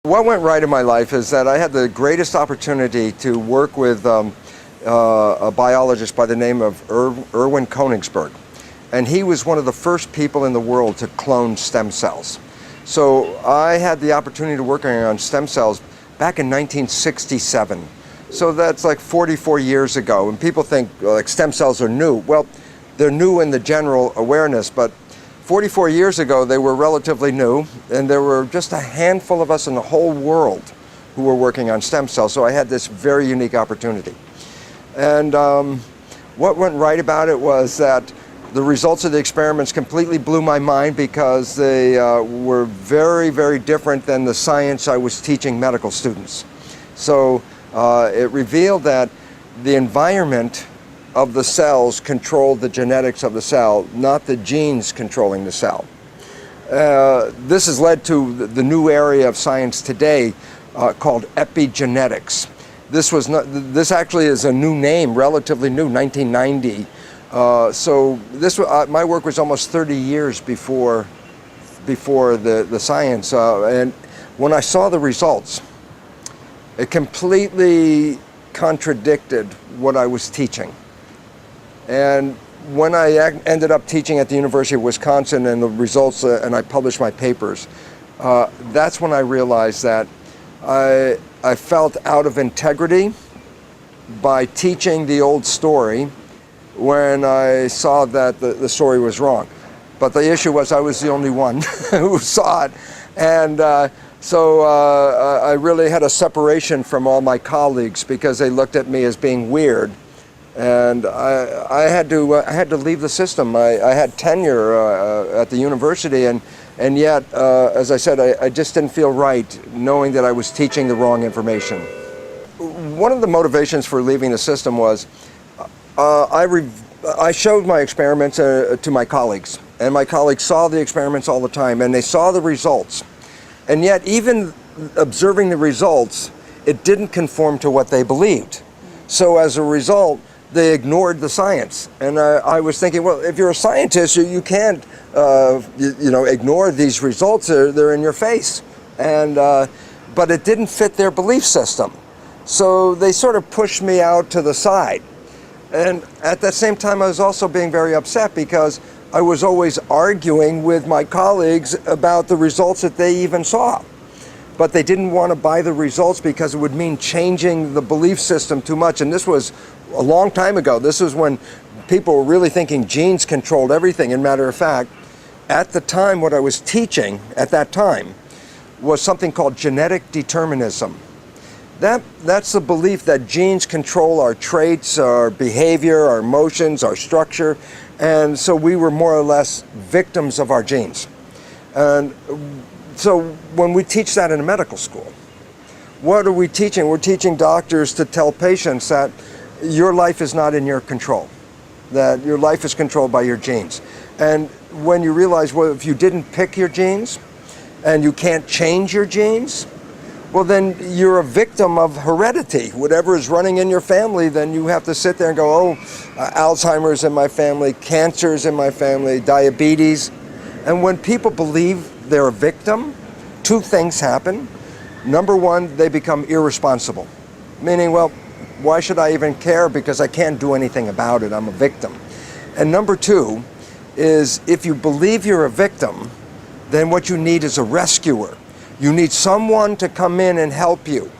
What went right in my life is that I had the greatest opportunity to work with a biologist by the name of Erwin Koenigsberg. And he was one of the first people in the world to clone stem cells. So I had the opportunity to work on stem cells back in 1967. So that's like 44 years ago. And people think like stem cells are new. Well, they're new in the general awareness, but 44 years ago, they were relatively new, and there were just a handful of us in the whole world who were working on stem cells, so I had this very unique opportunity. And what went right about it was that the results of the experiments completely blew my mind because they were very, very different than the science I was teaching medical students. So it revealed that the environment of the cells controlled the genetics of the cell, not the genes controlling the cell. This has led to the new area of science today called epigenetics. This actually is a new name, relatively new, 1990. So my work was almost 30 years before the science. And when I saw the results, it completely contradicted what I was teaching. And when I ended up teaching at the University of Wisconsin and the results, and I published my papers, that's when I realized that I felt out of integrity by teaching the old story when I saw that the story was wrong. But the issue was I was the only one who saw it. And so I really had a separation from all my colleagues because they looked at me as being weird. And I had to leave the system. I had tenure at the university, and yet, as I said, I just didn't feel right knowing that I was teaching the wrong information. One of the motivations for leaving the system was I showed my experiments to my colleagues, and my colleagues saw the experiments all the time, and they saw the results. And yet, even observing the results, it didn't conform to what they believed. So as a result, they ignored the science. And I was thinking, well, if you're a scientist, you can't ignore these results. They're in your face. And but it didn't fit their belief system. So they sort of pushed me out to the side. And at the same time, I was also being very upset because I was always arguing with my colleagues about the results that they even saw. But they didn't want to buy the results because it would mean changing the belief system too much. And this was a long time ago. This was when people were really thinking genes controlled everything. And matter of fact, at the time, what I was teaching at that time was something called genetic determinism. That's the belief that genes control our traits, our behavior, our emotions, our structure. And so we were more or less victims of our genes. And so when we teach that in a medical school, what are we teaching? We're teaching doctors to tell patients that your life is not in your control, that your life is controlled by your genes. And when you realize, well, if you didn't pick your genes and you can't change your genes, well, then you're a victim of heredity. Whatever is running in your family, then you have to sit there and go, oh, Alzheimer's in my family, cancer's in my family, diabetes. And when people believe they're a victim, two things happen. Number one, they become irresponsible, meaning, well, why should I even care because I can't do anything about it, I'm a victim. And number two is if you believe you're a victim, then what you need is a rescuer. You need someone to come in and help you.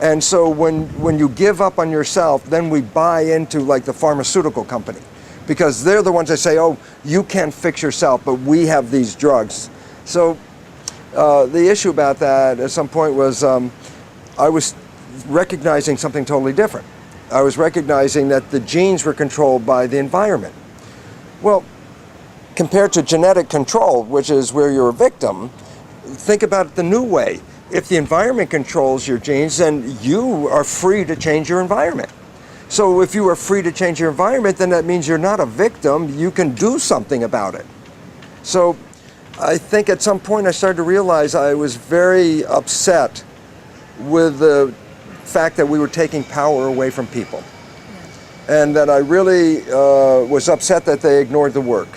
And so when you give up on yourself, then we buy into like the pharmaceutical company because they're the ones that say, oh, you can't fix yourself, but we have these drugs. So the issue about that at some point was I was recognizing something totally different. I was recognizing that the genes were controlled by the environment. Well, compared to genetic control, which is where you're a victim, think about it the new way. If the environment controls your genes, then you are free to change your environment. So if you are free to change your environment, then that means you're not a victim. You can do something about it. So I think at some point I started to realize I was very upset with the fact that we were taking power away from people. And that I really was upset that they ignored the work.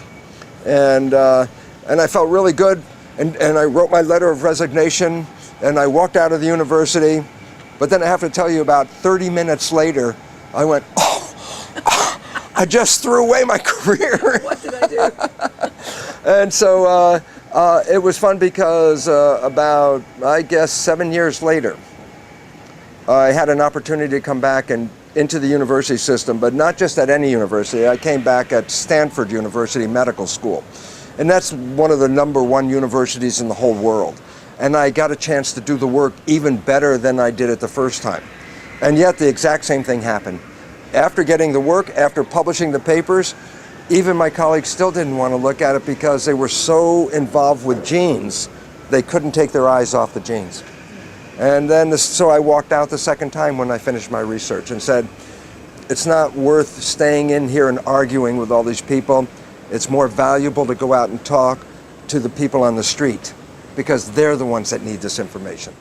And I felt really good. And I wrote my letter of resignation And I walked out of the university, but then I have to tell you, about 30 minutes later, I went, I just threw away my career. What did I do? And so it was fun because about, I guess, 7 years later, I had an opportunity to come back and into the university system, but not just at any university. I came back at Stanford University Medical School. And that's one of the #1 universities in the whole world. And I got a chance to do the work even better than I did it the first time. And yet the exact same thing happened. After getting the work, after publishing the papers, even my colleagues still didn't want to look at it because they were so involved with genes, they couldn't take their eyes off the genes. And then, so I walked out the second time when I finished my research and said, it's not worth staying in here and arguing with all these people. It's more valuable to go out and talk to the people on the street because they're the ones that need this information.